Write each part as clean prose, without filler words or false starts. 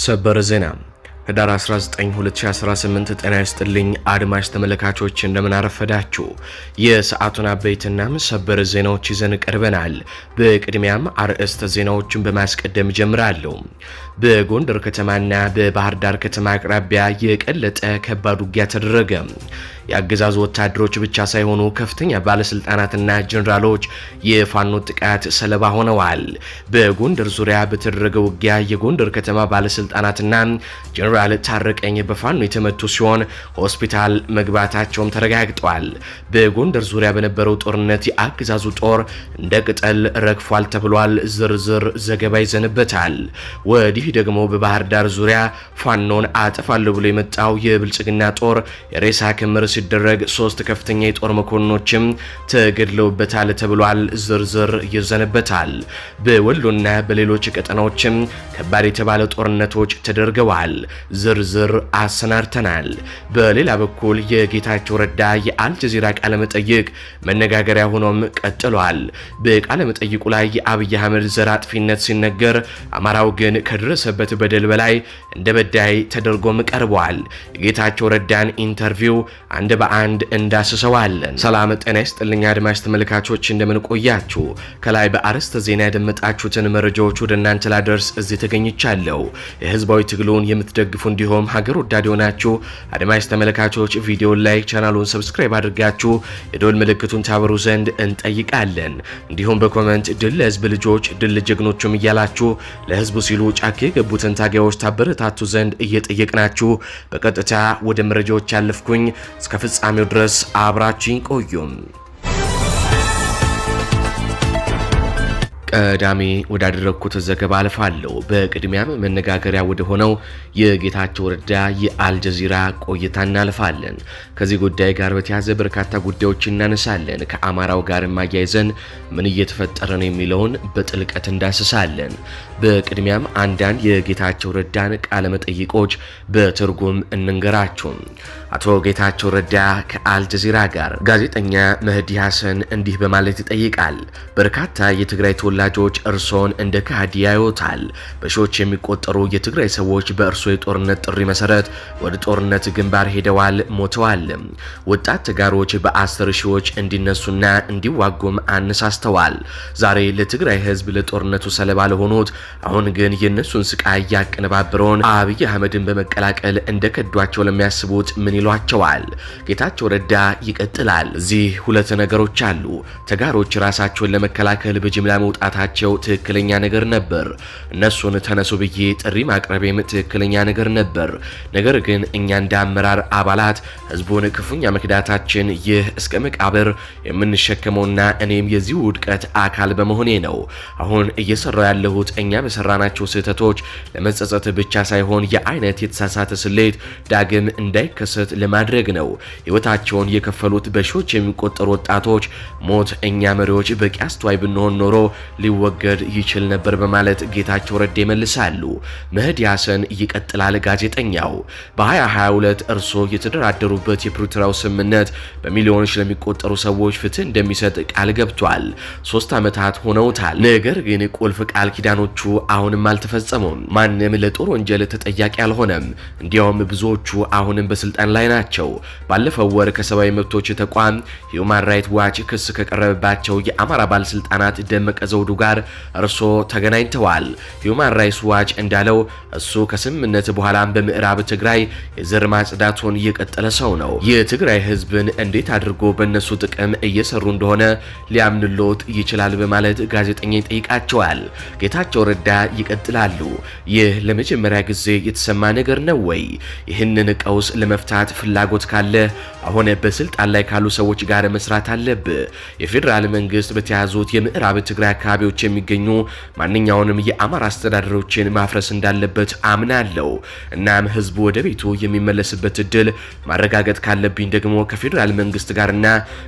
ሰበር ዜና ህዳር 19 2018 ጤና ይስጥልኝ አድማጭ ተመልካቾች እንደምን አረፈዳችሁ። የሰዓቱን አበይትና ሰበር ዜናዎች ይዘን ቀርበናል። በቅድሚያም አርዕስተ ዜናዎችን በማስቀደም ጀምራለሁ። በጎንደር ከተማና በባህር ዳር ከተማ አቅራቢያ የቀለጠ ከባድ ውጊያ ተደረገ። የአገዛዙ ወታደሮች ብቻ ሳይሆኑ ከፍተኛ ባለስልጣናትና ጀነራሎች የፋኖ ጥቃት ሰለባ ሆነዋል። በጎንደር ዙሪያ በተደረገ ውጊያ የጎንደር ከተማ ባለስልጣናትና ጀነራል ታረቀኝ በፋኖ የተመቱ ሲሆን ሆስፒታል መግባታቸውም ተረጋግጧል። በጎንደር ዙሪያ በነበረው ጦርነት የአገዛዙ ጦር እንደ ቅጠል ረግፏል ተብሏል። ዝርዝር ዘገባ ይዘንበታል። ወዲህ ደግሞ በባህር ዳር ዙሪያ ፋኖን አጠፋለሁ ብሎ የመጣው የብልጽግና ጦር የሬሳ ክምር ሲደረግ 3 ከፍተኛ የጦር መኮንኖችም ተገድለውበታል ተብሏል። ዝርዝር ይዘንበታል። በወሎና በሌሎች ቀጠናዎችም ከባድ የተባለ ጦርነቶች ተደርገዋል። ዝርዝር አሰናድተናል። በሌላ በኩል የጌታቸው ረዳ የአልጀዚራ ቃለ መጠይቅ መነጋገሪያ ሆኖም ቀጥሏል። በቃለ መጠይቁ ላይ የአብይ አህመድ ዘር አጥፊነት ሲነገር፣ አማራው ግን ከደረሰበት በደል በላይ እንደ በዳይ ተደርጎም ቀርቧል። የጌታቸው ረዳን ኢንተርቪው አንድ በአንድ እንዳስሰዋለን። ሰላም ጤና ይስጥልኝ አድማጭ ተመልካቾች እንደምን ቆያችሁ። ከላይ በአርዕስተ ዜና ያደመጣችሁትን መረጃዎች ወደ እናንተ ላደርስ እዚህ ተገኝቻለሁ። የህዝባዊ ትግሉን የምትደግፉ እንዲሁም ሀገር ወዳድ የሆናችሁ አድማጭ ተመልካቾች ቪዲዮን ላይክ፣ ቻናሉን ሰብስክራይብ አድርጋችሁ የደወል ምልክቱን ታበሩ ዘንድ እንጠይቃለን። እንዲሁም በኮሜንት ድል ለህዝብ ልጆች፣ ድል ለጀግኖቹም እያላችሁ ለህዝቡ ሲሉ ጫካ የገቡትን ታጋዮች ታበረታቱ ዘንድ እየጠየቅናችሁ በቀጥታ ወደ መረጃዎች ያለፍኩኝ። እስከ ፍጻሜው ድረስ አብራችሁኝ ቆዩም። ቀዳሚ ወዳደረኩት ዘገባ አልፋለሁ። በቅድሚያም መነጋገሪያ ወደ ሆነው የጌታቸው ረዳ የአልጀዚራ ቆይታ እናልፋለን። ከዚህ ጉዳይ ጋር በተያያዘ በርካታ ጉዳዮች እናነሳለን። ከአማራው ጋር ማያይዘን ምን እየተፈጠረ ነው የሚለውን በጥልቀት እንዳስሳለን። በቅድሚያም አንዳንድ የጌታቸው ረዳን ቃለ መጠይቆች በትርጉም እንንገራችሁ። አቶ ጌታቸው ረዳ ከአልጀዚራ ጋር ጋዜጠኛ መህዲ ሐሰን እንዲህ በማለት ይጠይቃል። በርካታ የትግራይ ተወላጆች እርሶን እንደ ከሃዲ ያዩታል። በሺዎች የሚቆጠሩ የትግራይ ሰዎች በእርሶ የጦርነት ጥሪ መሰረት ወደ ጦርነት ግንባር ሄደዋል፣ ሞተዋል። ወጣት ተጋሮች በ10 ሺዎች እንዲነሱና እንዲዋጉም አነሳስተዋል። ዛሬ ለትግራይ ህዝብ ለጦርነቱ ሰለባ ለሆኑት አሁን ግን የነሱን ስቃይ ያቀነባበረውን አብይ አህመድን በመቀላቀል እንደከዷቸው ለሚያስቡት ምን ይሏቸዋል? ጌታቸው ረዳ ይቀጥላል። እዚህ ሁለት ነገሮች አሉ። ተጋሮች ራሳቸውን ለመከላከል በጅምላ መውጣታቸው ትክክለኛ ነገር ነበር። እነሱን ተነሱ ብዬ ጥሪ ማቅረቤም ትክክለኛ ነገር ነበር። ነገር ግን እኛ እንደ አመራር አባላት ህዝቡን ክፉኛ መክዳታችን ይህ እስከ መቃብር የምንሸከመውና እኔም የዚህ ውድቀት አካል በመሆኔ ነው። አሁን እየሰራው ያለሁት እኛ በሰራናቸው ስህተቶች ለመጸጸት ብቻ ሳይሆን የአይነት የተሳሳተ ስሌት ዳግም እንዳይከሰት ለማድረግ ነው። ህይወታቸውን የከፈሉት በሺዎች የሚቆጠሩ ወጣቶች ሞት እኛ መሪዎች በቂ አስተዋይ ብንሆን ኖሮ ሊወገድ ይችል ነበር በማለት ጌታቸው ረዳ ይመልሳሉ። መህዲ ሐሰን ይቀጥላል። ጋዜጠኛው በ2022 እርሶ የተደራደሩበት የፕሪቶሪያው ስምምነት በሚሊዮኖች ለሚቆጠሩ ሰዎች ፍትህ እንደሚሰጥ ቃል ገብቷል። 3 ዓመታት ሆነውታል። ነገር ግን ቁልፍ ቃል ኪዳኖቹ አሁንም አልተፈጸሙም። ማንም ለጦር ወንጀል ተጠያቂ አልሆነም። እንዲያውም ብዙዎቹ አሁንም በስልጣን ላይ ናቸው። ባለፈው ወር ከሰብአዊ መብቶች ተቋም ሂዩማን ራይትስ ዋች ክስ ከቀረበባቸው የአማራ ባለስልጣናት ደመቀ ዘውዱ ጋር እርሶ ተገናኝተዋል። ሂዩማን ራይትስ ዋች እንዳለው እሱ ከስምምነት በኋላም በምዕራብ ትግራይ የዘር ማጽዳቱን የቀጠለ ሰው ነው። የትግራይ ህዝብን እንዴት አድርጎ በእነሱ ጥቅም እየሰሩ እንደሆነ ሊያምንሎት ይችላል በማለት ጋዜጠኛ ይጠይቃቸዋል። ጌታቸው ረዳ ይቀጥላሉ። ይህ ለመጀመሪያ ጊዜ የተሰማ ነገር ነው ወይ? ይህንን ቀውስ ለመፍታት ፍላጎት ካለ አሁን በስልጣን ላይ ካሉ ሰዎች ጋር መስራት አለብህ። የፌዴራል መንግስት በተያዙት የምዕራብ ትግራይ አካባቢዎች የሚገኙ ማንኛውንም የአማራ አስተዳደሮችን ማፍረስ እንዳለበት አምናለሁ። እናም ህዝቡ ወደ ቤቱ የሚመለስበት እድል ማረጋገጥ ካለብኝ ደግሞ ከፌዴራል መንግስት ጋርና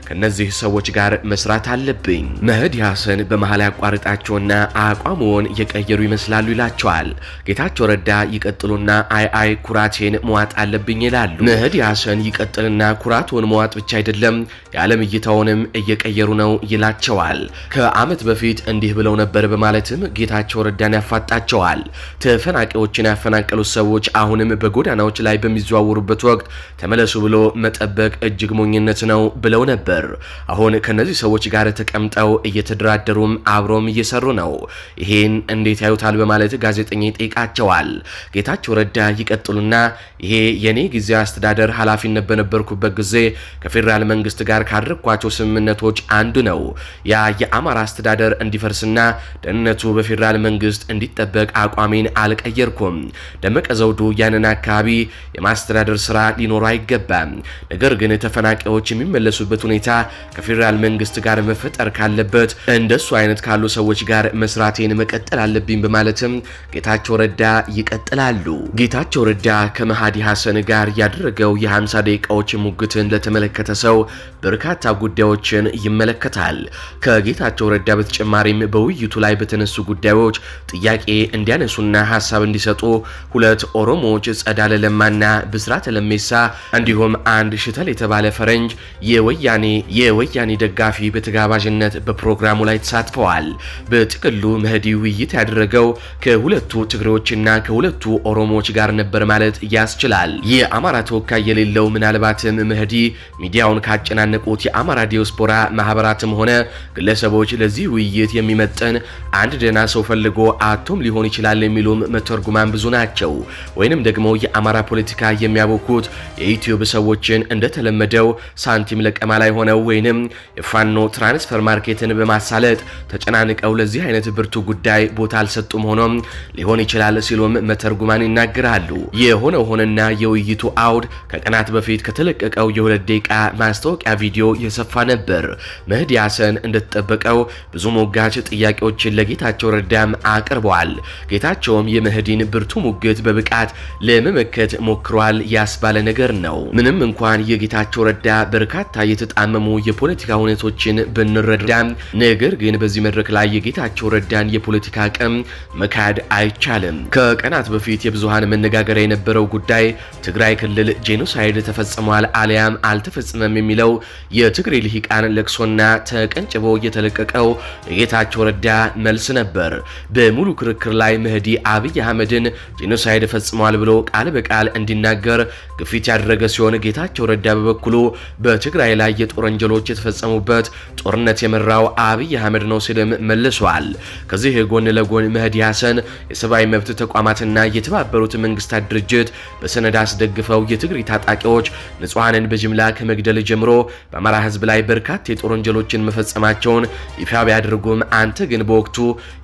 ከነዚህ ሰዎች ጋር መስራት አለብኝ። መህዲ ሐሰን በመሃል ያቋርጣቸውና አቋሙን የቀየሩ የተቀየሩ ይመስላሉ ይላቸዋል። ጌታቸው ረዳ ይቀጥሉና አይ ኩራቴን መዋጥ አለብኝ ይላሉ። መህዲ ሐሰን ይቀጥልና ኩራቱን መዋጥ ብቻ አይደለም የዓለም እይታውንም እየቀየሩ ነው ይላቸዋል። ከዓመት በፊት እንዲህ ብለው ነበር በማለትም ጌታቸው ረዳን ያፋጣቸዋል። ተፈናቃዮችን ያፈናቀሉት ሰዎች አሁንም በጎዳናዎች ላይ በሚዘዋወሩበት ወቅት ተመለሱ ብሎ መጠበቅ እጅግ ሞኝነት ነው ብለው ነበር። አሁን ከነዚህ ሰዎች ጋር ተቀምጠው እየተደራደሩም አብሮም እየሰሩ ነው። ይሄን እንዴት ያዩታል በማለት ጋዜጠኛ ይጠይቃቸዋል። ጌታቸው ረዳ ይቀጥሉና ይሄ የኔ ጊዜያዊ አስተዳደር ኃላፊነት በነበርኩበት ጊዜ ከፌደራል መንግስት ጋር ካደረኳቸው ስምምነቶች አንዱ ነው። ያ የአማራ አስተዳደር እንዲፈርስና ደህንነቱ በፌደራል መንግስት እንዲጠበቅ አቋሜን አልቀየርኩም። ደመቀ ዘውዱ ያንን አካባቢ የማስተዳደር ስራ ሊኖር አይገባም። ነገር ግን ተፈናቃዮች የሚመለሱበት ሁኔታ ከፌደራል መንግስት ጋር መፈጠር ካለበት እንደሱ አይነት ካሉ ሰዎች ጋር መስራቴን መቀጠል አለብኝ በማለትም ጌታቸው ረዳ ይቀጥላሉ። ጌታቸው ረዳ ከመሃዲ ሐሰን ጋር ያደረገው የ50 ደቂቃዎች ሙግትን ለተመለከተ ሰው በርካታ ጉዳዮችን ይመለከታል። ከጌታቸው ረዳ በተጨማሪም በውይይቱ ላይ በተነሱ ጉዳዮች ጥያቄ እንዲያነሱና ሐሳብ እንዲሰጡ ሁለት ኦሮሞዎች ጸዳለ ለማና ብስራተ ለሜሳ እንዲሁም አንድ ሽተል የተባለ ፈረንጅ የወያኔ ደጋፊ በተጋባዥነት በፕሮግራሙ ላይ ተሳትፈዋል። በጥቅሉ መህዲ ውይይት ያደረገው ከሁለቱ ትግሬዎችና ከሁለቱ ኦሮሞዎች ጋር ነበር ማለት ያስችላል። የአማራ ተወካይ የሌለው ምናልባትም መህዲ ሚዲያውን ካጨናነቁት የአማራ ዲያስፖራ ማህበራትም ሆነ ግለሰቦች ለዚህ ውይይት የሚመጥን አንድ ደና ሰው ፈልጎ አቶም ሊሆን ይችላል የሚሉም መተርጉማን ብዙ ናቸው። ወይንም ደግሞ የአማራ ፖለቲካ የሚያቦኩት የዩቲዩብ ሰዎችን እንደተለመደው ሳንቲም ለቀማ ላይ ሆነው ወይንም የፋኖ ትራንስፈር ማርኬትን በማሳለጥ ተጨናንቀው ለዚህ አይነት ብርቱ ጉዳይ ቦታ አልሰጡም ሆኖም ሊሆን ይችላል ሲሉም መተርጉማን ይናገራሉ። የሆነው ሆነና የውይይቱ አውድ ከቀናት በፊት ከተለቀቀው የ2 ደቂቃ ማስታወቂያ ቪዲዮ የሰፋ ነበር። መህዲ ሐሰን እንደተጠበቀው ብዙ ሞጋች ጥያቄዎችን ለጌታቸው ረዳም አቅርበዋል። ጌታቸውም የመህዲን ብርቱ ሙግት በብቃት ለመመከት ሞክሯል ያስባለ ነገር ነው። ምንም እንኳን የጌታቸው ረዳ በርካታ የተጣመሙ የፖለቲካ ሁኔቶችን ብንረዳም ነገር ግን በዚህ መድረክ ላይ የጌታቸው ረዳን የፖለቲካ አቅም መካድ አይቻልም። ከቀናት በፊት የብዙሃን መነጋገሪያ የነበረው ጉዳይ ትግራይ ክልል ጄኖሳይድ ተፈጽሟል አሊያም አልተፈጸመም የሚለው የትግሬ ልሂቃን ለቅሶና ተቀንጭቦ የተለቀቀው የጌታቸው ረዳ መልስ ነበር። በሙሉ ክርክር ላይ መህዲ አብይ አህመድን ጄኖሳይድ ፈጽሟል ብሎ ቃል በቃል እንዲናገር ግፊት ያደረገ ሲሆን ጌታቸው ረዳ በበኩሉ በትግራይ ላይ የጦር ወንጀሎች የተፈጸሙበት ጦርነት የመራው አብይ አህመድ ነው ሲልም መልሷል። ከዚህ ጎን ለጎን መህዲ ሐሰን የሰብአዊ መብት ተቋማትና የተባበሩት መንግስታት ድርጅት በሰነድ አስደግፈው የትግሪ ታጣቂዎች ንጹሃንን በጅምላ ከመግደል ጀምሮ በአማራ ህዝብ ላይ በርካታ የጦር ወንጀሎችን መፈጸማቸውን ይፋ ቢያደርጉም አንተ ግን በወቅቱ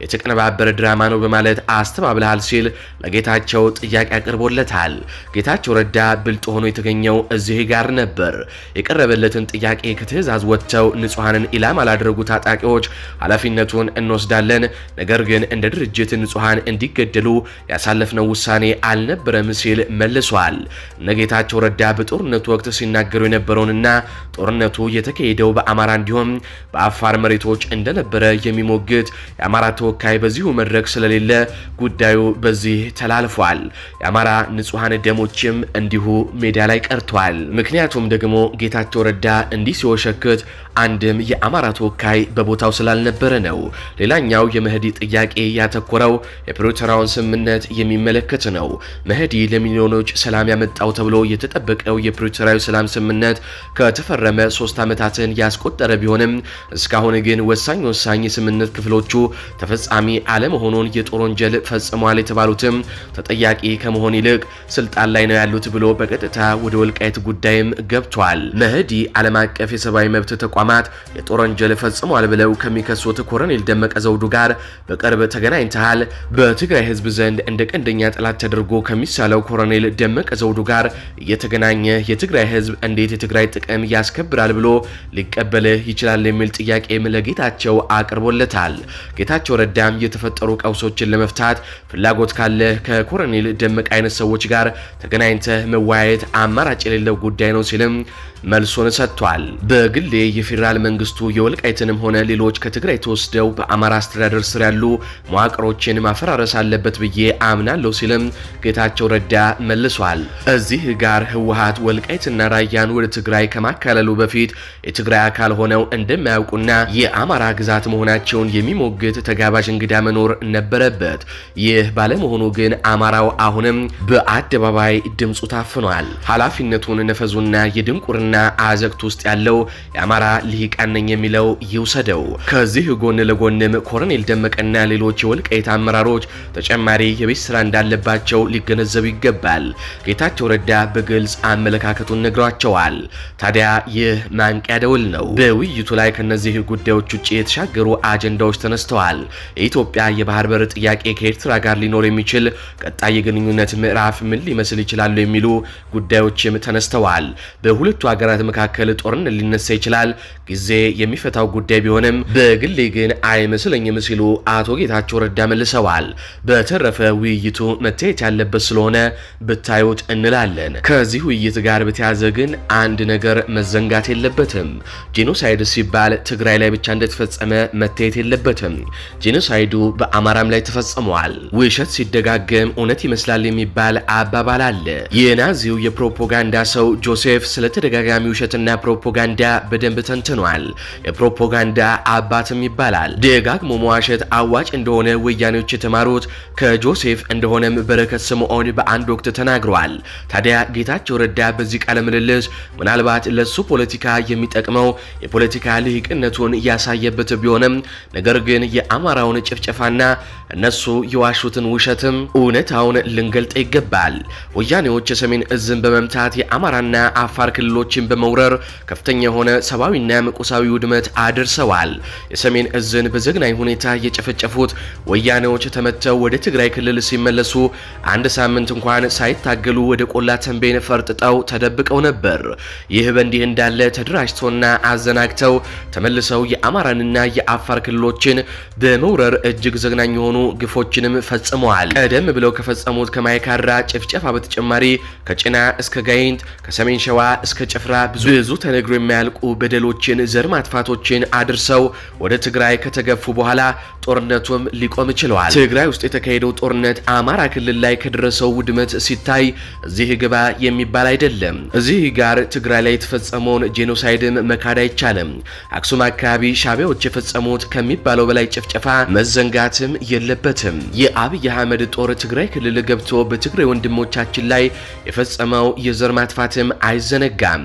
የተቀነባበረ ድራማ ነው በማለት አስተባብለሃል ሲል ለጌታቸው ጥያቄ አቅርቦለታል። ጌታቸው ረዳ ብልጥ ሆኖ የተገኘው እዚህ ጋር ነበር። የቀረበለትን ጥያቄ ከትዕዛዝ ወጥተው ንጹሃንን ኢላማ ላደረጉ ታጣቂዎች ኃላፊነቱን እንወስዳለን፣ ነገር ግን እንደ ድርጅት ንጹሃን እንዲገደሉ ያሳለፍነው ውሳኔ አልነበረም ሲል መልሷል። ጌታቸው ረዳ በጦርነቱ ወቅት ሲናገሩ የነበረውንና ጦርነቱ የተካሄደው በአማራ እንዲሁም በአፋር መሬቶች እንደነበረ የሚሞግት የአማራ ተወካይ በዚሁ መድረክ ስለሌለ ጉዳዩ በዚህ ተላልፏል። የአማራ ንጹሃን ደሞችም እንዲሁ ሜዳ ላይ ቀርቷል። ምክንያቱም ደግሞ ጌታቸው ረዳ እንዲህ ሲወሸክት አንድም የአማራ ተወካይ በቦታው ስላልነበረ ነው። ሌላኛው የመህዲ ጥያቄ ያተኮረው የፕሪቶሪያውን ስምምነት የሚመለከት ነው። መህዲ ለሚሊዮኖች ሰላም ያመጣው ተብሎ የተጠበቀው የፕሪቶሪያው ሰላም ስምምነት ከተፈረመ 3 ዓመታትን ያስቆጠረ ቢሆንም እስካሁን ግን ወሳኝ የስምምነት ክፍሎቹ ተፈጻሚ አለመሆኑን የጦር ወንጀል ፈጽሟል የተባሉትም ተጠያቂ ከመሆን ይልቅ ስልጣን ላይ ነው ያሉት ብሎ በቀጥታ ወደ ወልቃይት ጉዳይም ገብቷል። መህዲ ዓለም አቀፍ የሰብአዊ መብት ተቋማት የጦር ወንጀል ፈጽሟል ብለው ከሚከሱት ኮሎኔል ደመቀ ዘውዱ ጋር በቅርብ ተገናኝተሃል፣ በትግራይ ህዝብ ዘንድ እንደ ቀንደኛ ጠላት ተደርጎ ከሚሳለው ኮሎኔል ደመቀ ዘውዱ ጋር እየተገናኘ የትግራይ ህዝብ እንዴት የትግራይ ጥቅም ያስከብራል ብሎ ሊቀበልህ ይችላል የሚል ጥያቄም ለጌታቸው አቅርቦለታል። ጌታቸው ረዳም የተፈጠሩ ቀውሶችን ለመፍታት ፍላጎት ካለ ከኮሎኔል ደመቀ አይነት ሰዎች ጋር ተገናኝተህ መወያየት አማራጭ የሌለው ጉዳይ ነው ሲልም መልሶን ሰጥቷል። በግሌ የፌዴራል መንግስቱ የወልቃይትንም ሆነ ሌሎች ከትግራይ ተወስደው በአማራ አስተዳደር ስር ያሉ መዋቅሮችን ማፈራረስ አለበት ብዬ አምናለሁ ሲልም ጌታቸው ረዳ መልሷል። እዚህ ጋር ህወሓት ወልቃይትና ራያን ወደ ትግራይ ከማካለሉ በፊት የትግራይ አካል ሆነው እንደማያውቁና የአማራ ግዛት መሆናቸውን የሚሞግት ተጋባዥ እንግዳ መኖር ነበረበት። ይህ ባለመሆኑ ግን አማራው አሁንም በአደባባይ ድምፁ ታፍኗል። ኃላፊነቱን ነፈዙና የድንቁርና አዘቅት ውስጥ ያለው የአማራ ልሂቃን ነኝ የሚለው ይውሰደው። ከዚህ ጎን ለጎንም ኮሎኔል ደመቀና ሌሎች የወልቃይት አመራሮች ተጨማሪ የቤት ስራ እንዳለባቸው ሊገነዘቡ ይገባል። ጌታቸው ረዳ በግልጽ አመለካከቱን ነግሯቸዋል። ታዲያ ይህ ማንቂያ ደውል ነው። በውይይቱ ላይ ከነዚህ ጉዳዮች ውጭ የተሻገሩ አጀንዳዎች ተነስተዋል። የኢትዮጵያ የባህር በር ጥያቄ ከኤርትራ ጋር ሊኖር የሚችል ቀጣይ የግንኙነት ምዕራፍ ምን ሊመስል ይችላሉ የሚሉ ጉዳዮችም ተነስተዋል። በሁለቱ ሀገራት መካከል ጦርነት ሊነሳ ይችላል፣ ጊዜ የሚፈታው ጉዳይ ቢሆንም በግሌ ግን አይመስለኝም ሲሉ አቶ ጌታቸው ረዳ መልሰዋል። በተረፈ ውይይቱ መታየት ያለበት ስለሆነ ብታዩት እንላለን። ከዚህ ውይይት ጋር በተያያዘ ግን አንድ ነገር መዘንጋት የለበትም። ጄኖሳይድ ሲባል ትግራይ ላይ ብቻ እንደተፈጸመ መታየት የለበትም። ጄኖሳይዱ በአማራም ላይ ተፈጽሟል። ውሸት ሲደጋገም እውነት ይመስላል የሚባል አባባል አለ። የናዚው የፕሮፓጋንዳ ሰው ጆሴፍ ስለ ተደጋጋሚ ውሸትና ፕሮፓጋንዳ በደንብ ተንትኗል። የፕሮፓጋንዳ አባትም ይባላል። ደጋግሞ መዋሸት አዋጭ እንደሆነ ወያኔዎች የተማሩት ከጆሴፍ እንደሆነም በረከት ስምዖን በአንድ ወቅት ተናግሯል። ታዲያ ጌታቸው ረዳ በዚህ ቃለ ምልልስ ምናልባት ለሱ ፖለቲካ የሚጠቅመው የፖለቲካ ልሂቅነቱን ያሳየበት ቢሆንም ነገር ግን የአማራውን ጭፍጨፋና እነሱ የዋሹትን ውሸትም እውነታውን ልንገልጥ ይገባል። ወያኔዎች የሰሜን እዝን በመምታት የአማራና አፋር ክልሎችን በመውረር ከፍተኛ የሆነ ሰብአዊና ቁሳዊ ውድመት አድርሰዋል። የሰሜን እዝን በዘግናኝ ሁኔታ የጨፈጨፉት ወያኔዎች ተመተው ወደ ትግራይ ክልል ሲመለሱ አንድ ሳምንት እንኳን ሳይታገሉ ወደ ቆላ ተንቤን ፈርጥጠው ተደብቀው ነበር። ይህ በእንዲህ እንዳለ ተደራጅተውና አዘናግተው ተመልሰው የአማራንና የአፋር ክልሎችን በመውረር እጅግ ዘግናኝ የሆኑ ግፎችንም ፈጽመዋል። ቀደም ብለው ከፈጸሙት ከማይካድራ ጭፍጨፋ በተጨማሪ ከጭና እስከ ጋይንት ከሰሜን ሸዋ እስከ ጭፍራ ብዙ ተነግሮ የማያልቁ በደሎችን፣ ዘር ማጥፋቶችን አድርሰው ወደ ትግራይ ከተገፉ በኋላ ጦርነቱም ሊቆም ችለዋል። ትግራይ ውስጥ የተካሄደው ጦርነት አማራ ክልል ላይ ከደረሰው ውድመት ሲታይ እዚህ ግባ የሚባል አይደለም። እዚህ ጋር ትግራይ ላይ የተፈጸመውን ጄኖሳይድም መካድ አይቻልም። አክሱም አካባቢ ሻቢያዎች የፈጸሙት ከሚባለው በላይ ጭፍጨፋ መዘንጋትም የለበትም። የአብይ አህመድ ጦር ትግራይ ክልል ገብቶ በትግራይ ወንድሞቻችን ላይ የፈጸመው የዘር ማጥፋትም አይዘነጋም።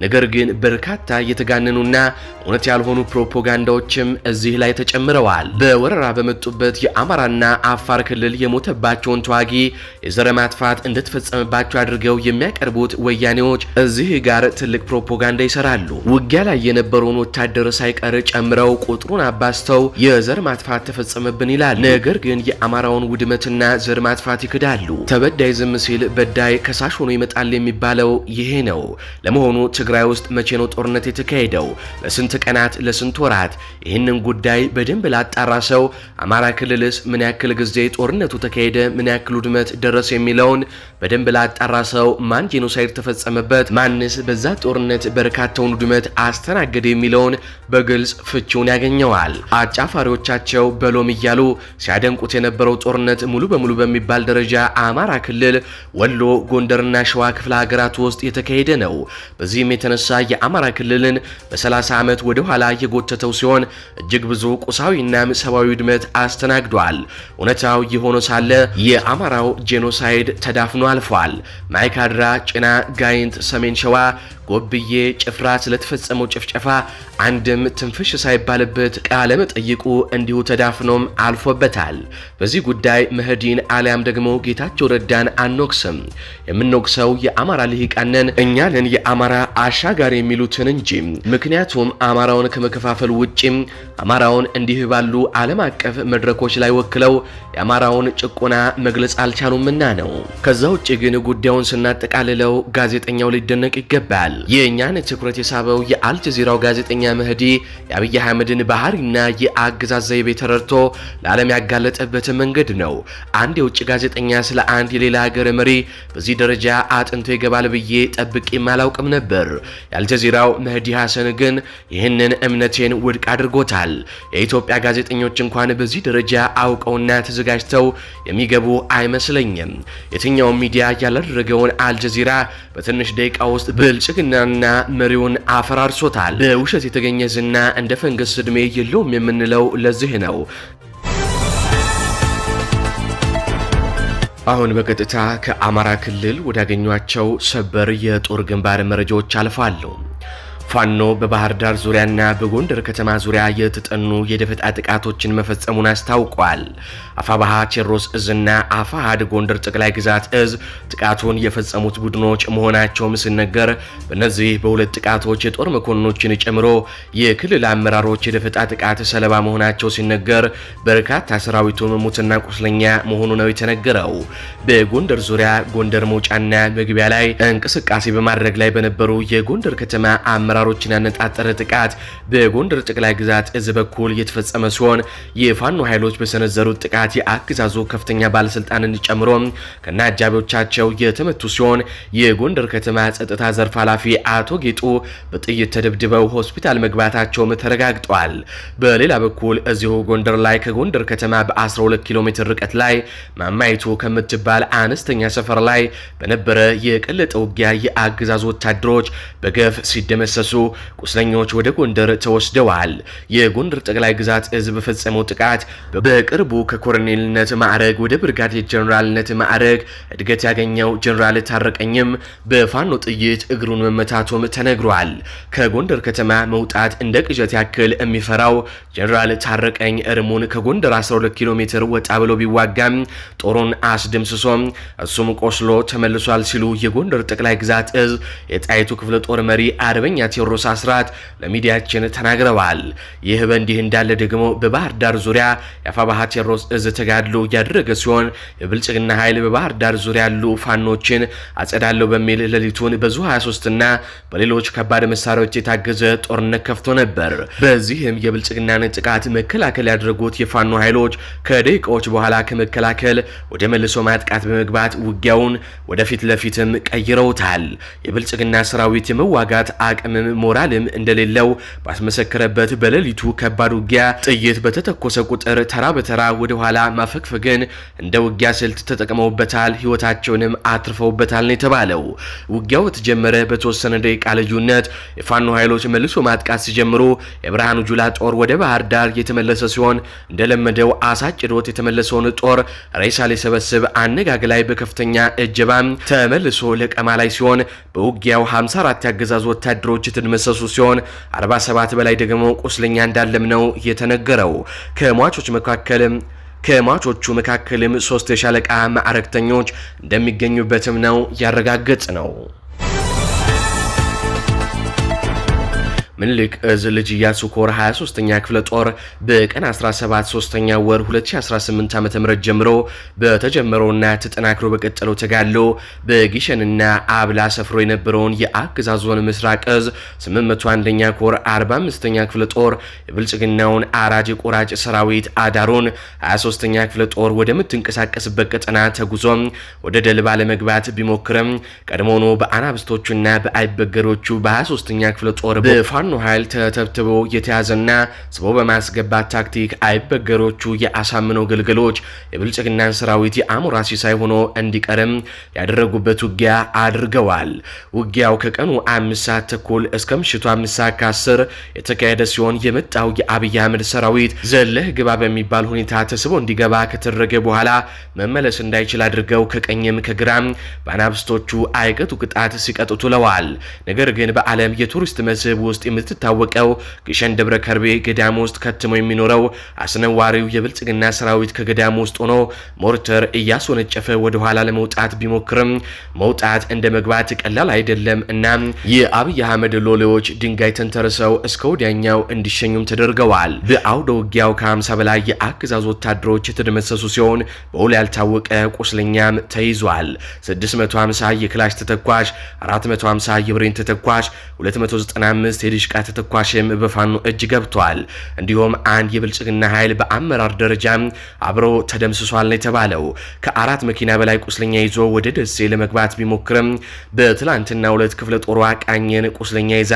ነገር ግን በርካታ የተጋነኑና እውነት ያልሆኑ ፕሮፓጋንዳዎችም እዚህ ላይ ተጨምረዋል። በወረራ በመጡበት የአማራና አፋር ክልል የሞተባቸውን ተዋጊ የዘር ማጥፋት እንደተፈጸመባቸው አድርገው የሚያቀርቡት ወያኔዎች እዚህ ጋር ትልቅ ፕሮፓጋንዳ ይሰራሉ። ውጊያ ላይ የነበረውን ወታደር ሳይቀር ጨምረው ቁጥሩን አባስተው የዘር ማጥፋት ተፈጸመብን ይላል። ነገር ግን የአማራውን ውድመትና ዘር ማጥፋት ይክዳሉ። ተበዳይ ዝም ሲል በዳይ ከሳሽ ሆኖ ይመጣል የሚባለው ይሄ ነው። ለመሆኑ ትግራይ ውስጥ መቼ ነው ጦርነት የተካሄደው? ለስንት ቀናት? ለስንት ወራት? ይህንን ጉዳይ በደንብ ላጣራ ሰው አማራ ክልልስ ምን ያክል ጊዜ ጦርነቱ ተካሄደ? ምን ያክል ውድመት ደረሰ? የሚለውን በደንብ ላጣራ ሰው ማን ጄኖሳይድ ተፈጸመበት? ማንስ በዛ ጦርነት በርካታውን ውድመት አስተናገደ? የሚለውን በግልጽ ፍቺውን ያገኘዋል። አጫፋሪዎቻቸው በሎም እያሉ ሲያደንቁት የነበረው ጦርነት ሙሉ በሙሉ በሚባል ደረጃ አማራ ክልል፣ ወሎ፣ ጎንደርና ሸዋ ክፍለ ሀገራት ውስጥ የተካሄደ ነው። በዚህም የተነሳ የአማራ ክልልን በ30 ዓመት ወደ ኋላ የጎተተው ሲሆን እጅግ ብዙ ቁሳዊና ሰብአዊ ውድመት አስተናግዷል። እውነታው የሆነ ሳለ የአማራው ጄኖሳይድ ተዳፍኖ አልፏል። ማይካድራ፣ ጭና፣ ጋይንት፣ ሰሜን ሸዋ፣ ጎብዬ፣ ጭፍራ ስለተፈጸመው ጭፍጨፋ አንድም ትንፍሽ ሳይባልበት ቃለ መጠይቁ እንዲሁ ተዳፍኖም አልፎበታል። በዚህ ጉዳይ መህዲን አሊያም ደግሞ ጌታቸው ረዳን አንወቅስም። የምንወቅሰው የአማራ ልሂቃንን እኛንን የአማራ አሻጋሪ የሚሉትን እንጂ። ምክንያቱም አማራውን ከመከፋፈል ውጪም አማራውን እንዲህ ባሉ ዓለም አቀፍ መድረኮች ላይ ወክለው የአማራውን ጭቆና መግለጽ አልቻሉምና ነው። ከዛ ውጪ ግን ጉዳዩን ስናጠቃልለው ጋዜጠኛው ሊደነቅ ይገባል። የእኛን ትኩረት የሳበው የአልጀዚራው ጋዜጠኛ መህዲ የአብይ አህመድን ባህሪና የአገዛዝ ዘይቤ ተረድቶ ለዓለም ያጋለጠበት መንገድ ነው። አንድ የውጭ ጋዜጠኛ ስለ አንድ የሌላ ሀገር መሪ በዚህ ደረጃ አጥንቶ ይገባል ብዬ ጠብቄም አላውቅም ነበር። የአልጀዚራው መህዲ ሐሰን ግን ይህንን እምነቴን ውድቅ አድርጎታል። የኢትዮጵያ ጋዜጠኞች እንኳን በዚህ ደረጃ አውቀውና ተዘጋጅተው የሚገቡ አይመስለኝም። የትኛውም ሚዲያ ያላደረገውን አልጀዚራ በትንሽ ደቂቃ ውስጥ ብልጽግናና መሪውን አፈራርሶታል። በውሸት የተገኘ ዝና እንደ ፈንገስ እድሜ የለውም የምንለው ለዚህ ነው። አሁን በቀጥታ ከአማራ ክልል ወዳገኟቸው ሰበር የጦር ግንባር መረጃዎች አልፋለሁ። ፋኖ በባህር ዳር ዙሪያና በጎንደር ከተማ ዙሪያ የተጠኑ የደፈጣ ጥቃቶችን መፈጸሙን አስታውቋል። አፋባሃ ቴዎድሮስ እዝና አፋሃድ ጎንደር ጠቅላይ ግዛት እዝ ጥቃቱን የፈጸሙት ቡድኖች መሆናቸውም ሲነገር በእነዚህ በሁለት ጥቃቶች የጦር መኮንኖችን ጨምሮ የክልል አመራሮች የደፈጣ ጥቃት ሰለባ መሆናቸው ሲነገር በርካታ ሰራዊቱም ሙትና ቁስለኛ መሆኑ ነው የተነገረው። በጎንደር ዙሪያ ጎንደር መውጫና መግቢያ ላይ እንቅስቃሴ በማድረግ ላይ በነበሩ የጎንደር ከተማ አመራሮችን ያነጣጠረ ጥቃት በጎንደር ጠቅላይ ግዛት እዝ በኩል የተፈጸመ ሲሆን የፋኖ ኃይሎች በሰነዘሩት ጥቃት የአገዛዙ ከፍተኛ ባለስልጣንን ጨምሮ ከነ አጃቢዎቻቸው የተመቱ ሲሆን የጎንደር ከተማ ጸጥታ ዘርፍ ኃላፊ አቶ ጌጡ በጥይት ተደብድበው ሆስፒታል መግባታቸውም ተረጋግጧል። በሌላ በኩል እዚሁ ጎንደር ላይ ከጎንደር ከተማ በ12 ኪሎ ሜትር ርቀት ላይ ማማይቱ ከምትባል አነስተኛ ሰፈር ላይ በነበረ የቀለጠ ውጊያ የአገዛዙ ወታደሮች በገፍ ሲደመሰሱ ቁስለኞች ወደ ጎንደር ተወስደዋል። የጎንደር ጠቅላይ ግዛት እዝ በፈጸመው ጥቃት በቅርቡ ከኮሎኔልነት ማዕረግ ወደ ብርጋዴር ጀነራልነት ማዕረግ እድገት ያገኘው ጀነራል ታረቀኝም በፋኖ ጥይት እግሩን መመታቱም ተነግሯል። ከጎንደር ከተማ መውጣት እንደ ቅዠት ያክል የሚፈራው ጀነራል ታረቀኝ እርሙን ከጎንደር 12 ኪሎ ሜትር ወጣ ብሎ ቢዋጋም ጦሩን አስደምስሶም እሱም ቆስሎ ተመልሷል ሲሉ የጎንደር ጠቅላይ ግዛት እዝ የጣይቱ ክፍለ ጦር መሪ አርበኛ ቴዎድሮስ አስራት ለሚዲያችን ተናግረዋል። ይህ በእንዲህ እንዳለ ደግሞ በባህር ዳር ዙሪያ የአፋባሃ ቴዎድሮስ እዝ ተጋድሎ እያደረገ ሲሆን የብልጽግና ኃይል በባህር ዳር ዙሪያ ያሉ ፋኖችን አጸዳለሁ በሚል ሌሊቱን በዙ 23 እና በሌሎች ከባድ መሳሪያዎች የታገዘ ጦርነት ከፍቶ ነበር። በዚህም የብልጽግናን ጥቃት መከላከል ያደረጉት የፋኖ ኃይሎች ከደቂቃዎች በኋላ ከመከላከል ወደ መልሶ ማጥቃት በመግባት ውጊያውን ወደፊት ለፊትም ቀይረውታል። የብልጽግና ሰራዊት የመዋጋት አቅምም ሞራልም እንደሌለው ባስመሰከረበት በሌሊቱ ከባድ ውጊያ ጥይት በተተኮሰ ቁጥር ተራ በተራ ወደ ኋላ ማፈግፈግን እንደ ውጊያ ስልት ተጠቅመውበታል። ህይወታቸውንም አትርፈውበታል ነው የተባለው። ውጊያው በተጀመረ በተወሰነ ደቂቃ ልዩነት የፋኖ ኃይሎች መልሶ ማጥቃት ሲጀምሩ የብርሃኑ ጁላ ጦር ወደ ባህር ዳር የተመለሰ ሲሆን እንደለመደው አሳጭዶት የተመለሰውን ጦር ሬሳ ሊሰበስብ አነጋግ ላይ በከፍተኛ እጀባም ተመልሶ ለቀማ ላይ ሲሆን በውጊያው 54 ያገዛዙ ወታደሮች የተደመሰሱ ሲሆን 47 በላይ ደግሞ ቁስለኛ እንዳለም ነው የተነገረው። ከሟቾቹ መካከልም 3 የሻለቃ ማዕረግተኞች እንደሚገኙበትም ነው ያረጋገጥ ነው። ምኒልክ እዝ ልጅ ኢያሱ ኮር 23ኛ ክፍለ ጦር በቀን 17 3ኛ ወር 2018 ዓ.ም ጀምሮ በተጀመረውና ተጠናክሮ በቀጠለው ተጋድሎ በጊሸንና አብላ ሰፍሮ የነበረውን የአገዛዙን ምስራቅ እዝ 801ኛ ኮር 45ኛ ክፍለ ጦር የብልጽግናውን አራጅ ቆራጭ ሰራዊት አዳሩን 23ኛ ክፍለ ጦር ወደምትንቀሳቀስበት ቀጠና ተጉዞ ወደ ደልባ ለመግባት ቢሞክርም ቀድሞውኑ በአናብስቶቹና በአይበገሮቹ በ23ኛ ክፍለ ጦር በፋኖ ኃይል ተተብትቦ የተያዘና ስቦ በማስገባት ታክቲክ አይበገሮቹ የአሳምነው ግልገሎች የብልጽግናን ሰራዊት የአሞራ ሲሳይ ሆኖ እንዲቀርም ያደረጉበት ውጊያ አድርገዋል። ውጊያው ከቀኑ 5 ሰዓት ተኩል እስከ ምሽቱ 5 ሰዓት ከ10 የተካሄደ ሲሆን የመጣው የአብይ አህመድ ሰራዊት ዘለህ ግባ በሚባል ሁኔታ ተስቦ እንዲገባ ከተደረገ በኋላ መመለስ እንዳይችል አድርገው ከቀኝም ከግራም በአናብስቶቹ አይቀጡ ቅጣት ሲቀጡት ውለዋል። ነገር ግን በዓለም የቱሪስት መስህብ ውስጥ የምትታወቀው ግሸን ደብረ ከርቤ ገዳም ውስጥ ከትሞ የሚኖረው አስነዋሪው የብልጽግና ሰራዊት ከገዳም ውስጥ ሆኖ ሞርተር እያስወነጨፈ ወደ ኋላ ለመውጣት ቢሞክርም መውጣት እንደ መግባት ቀላል አይደለም እና የአብይ አህመድ ሎሌዎች ድንጋይ ተንተርሰው እስከ ወዲያኛው እንዲሸኙም ተደርገዋል። በአውደ ውጊያው ከ50 በላይ የአገዛዙ ወታደሮች የተደመሰሱ ሲሆን በውል ያልታወቀ ቁስለኛም ተይዟል። 650 የክላሽ ተተኳሽ፣ 450 የብሬን ተተኳሽ፣ 295 የዲሽቃ ተተኳሽም በፋኖ እጅ ገብቷል። እንዲሁም አንድ የብልጽግና ኃይል በአመራር ደረጃ አብሮ ተደምስሷል ነው የተባለው። ከ4 መኪና በላይ ቁስለኛ ይዞ ወደ ደሴ ለመግባት ቢሞክርም በትላንትና 2 ክፍለ ጦሯ ቃኘን ቁስለኛ ይዛ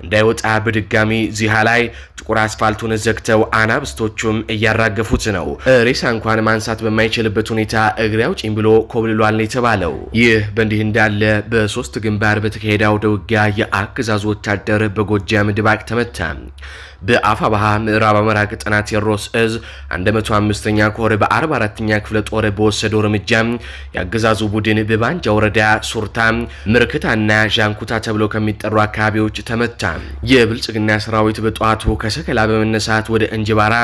እንዳይወጣ በድጋሚ ዚሃ ላይ ጥቁር አስፋልቱን ዘግተው አናብስቶቹም እያራገፉት ነው። ሬሳ እንኳን ማንሳት በማይችልበት ሁኔታ እግሬ አውጪኝ ብሎ ኮብልሏል ነው የተባለው። ይህ በእንዲህ እንዳለ በሶስት ግንባር በተካሄደ አውደ ውጊያ የአገዛዙ ወታደር በጎጃም ድባቅ ተመታ። በአፋባሃ ምዕራብ አማራ ቀጠና ቴዎድሮስ እዝ 105ኛ ኮር በ44ኛ ክፍለ ጦር በወሰደው እርምጃ የአገዛዙ ቡድን በባንጃ ወረዳ ሱርታ፣ ምርክታና ዣንኩታ ተብሎ ከሚጠሩ አካባቢዎች ተመታ። የብልጽግና ሰራዊት በጠዋቱ ከሰከላ በመነሳት ወደ እንጅባራ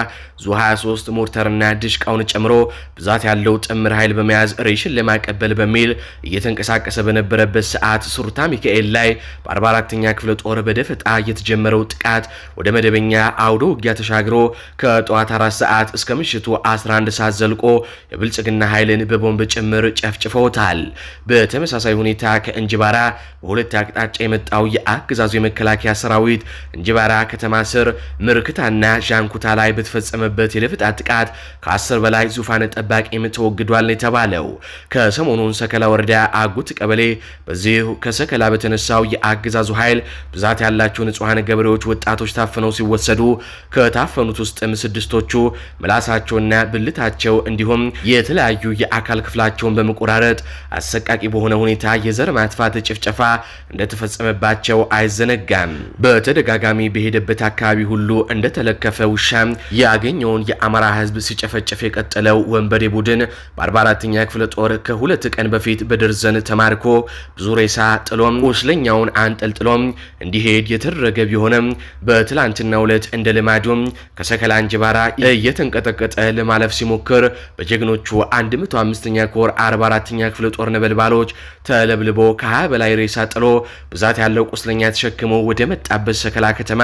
ዙ 23 ሞርተርና ድሽቃውን ጨምሮ ብዛት ያለው ጥምር ኃይል በመያዝ ሬሽን ለማቀበል በሚል እየተንቀሳቀሰ በነበረበት ሰዓት ሱርታ ሚካኤል ላይ በ44ኛ ክፍለ ጦር በደፈጣ የተጀመረው ጥቃት ወደ መደበኛ አውዶ ውጊያ ተሻግሮ ከጠዋት 4 ሰዓት እስከ ምሽቱ 11 ሰዓት ዘልቆ የብልጽግና ኃይልን በቦምብ ጭምር ጨፍጭፈውታል። በተመሳሳይ ሁኔታ ከእንጅባራ በሁለት አቅጣጫ የመጣው የአገዛዙ የመከላከያ ሰራዊት እንጅባራ ከተማ ስር ምርክታና ዣንኩታ ላይ በተፈጸመበት የደፈጣ ጥቃት ከ10 በላይ ዙፋን ጠባቂም ተወግዷል የተባለው። ከሰሞኑን ሰከላ ወረዳ አጉት ቀበሌ በዚሁ ከሰከላ በተነሳው የአገዛዙ ኃይል ብዛት ያላቸው ንጹሃን ገበሬዎች ወጣቶች ታፍነው ሲወሰዱ ከታፈኑት ውስጥም 6ቶቹ ምላሳቸውና ብልታቸው እንዲሁም የተለያዩ የአካል ክፍላቸውን በመቆራረጥ አሰቃቂ በሆነ ሁኔታ የዘር ማጥፋት ጭፍጨፋ እንደተፈጸመባቸው አይዘነጋም። በተደጋጋሚ በሄደበት አካባቢ ሁሉ እንደተለከፈ ውሻ ያገኘውን የአማራ ሕዝብ ሲጨፈጨፍ የቀጠለው ወንበዴ ቡድን በ44ኛ ክፍለ ጦር ከ2 ቀን በፊት በደርዘን ተማርኮ ብዙ ሬሳ ጥሎም ቁስለኛውን አንጠልጥሎም እንዲሄድ የተደረገ ቢሆንም በትላንትናው ዕለት እንደ ልማዱም ከሰከላ እንጅባራ እየተንቀጠቀጠ ለማለፍ ሲሞክር በጀግኖቹ 105ኛ ኮር 44ኛ ክፍለ ጦር ነበልባሎች ተለብልቦ ከ20 በላይ ሬሳ ጥሎ ብዛት ያለው ቁስለኛ ተሸክሞ ወደ መጣበት ሰከላ ከተማ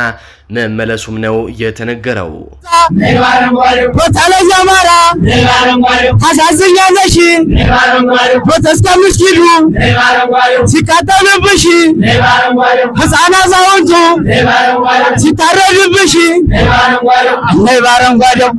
መመለሱም ነው የተነገረው። በተለይ አማራ ታሳዝኛለሽ በተስከምስኪዱ ሲቃጠልብሽ ሕፃን አዛውንቱ ሲታረድብሽ ነይ ባረንጓዴው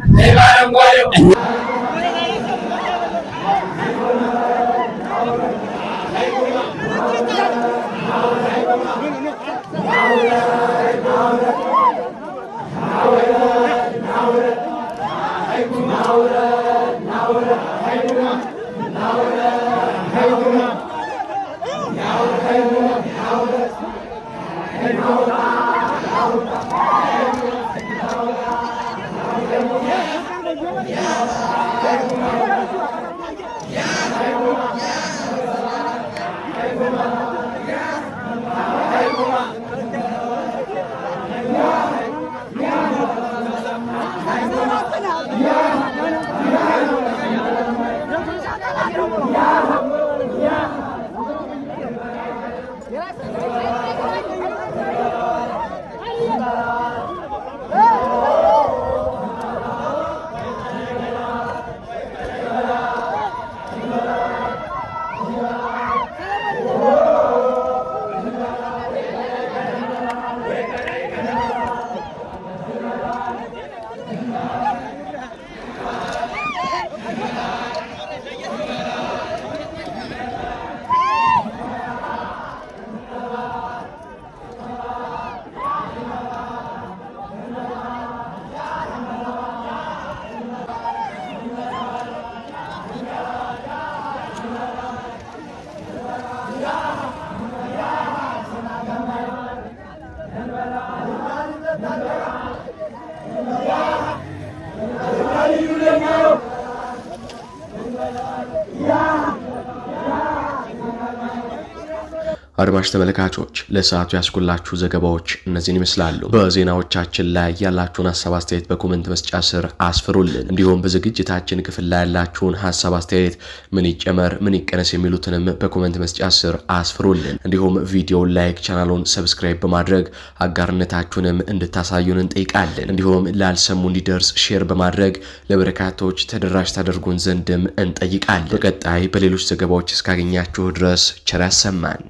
አድማጭ ተመልካቾች ለሰዓቱ ያስኩላችሁ ዘገባዎች እነዚህን ይመስላሉ። በዜናዎቻችን ላይ ያላችሁን ሐሳብ አስተያየት በኮሜንት መስጫ ስር አስፍሩልን። እንዲሁም በዝግጅታችን ክፍል ላይ ያላችሁን ሐሳብ አስተያየት ምን ይጨመር ምን ይቀነስ የሚሉትንም በኮሜንት መስጫ ስር አስፍሩልን። እንዲሁም ቪዲዮውን ላይክ፣ ቻናሉን ሰብስክራይብ በማድረግ አጋርነታችሁንም እንድታሳዩን እንጠይቃለን። እንዲሁም ላልሰሙ እንዲደርስ ሼር በማድረግ ለበርካቶች ተደራሽ ታደርጉን ዘንድም እንጠይቃለን። በቀጣይ በሌሎች ዘገባዎች እስካገኛችሁ ድረስ ቸር ያሰማን።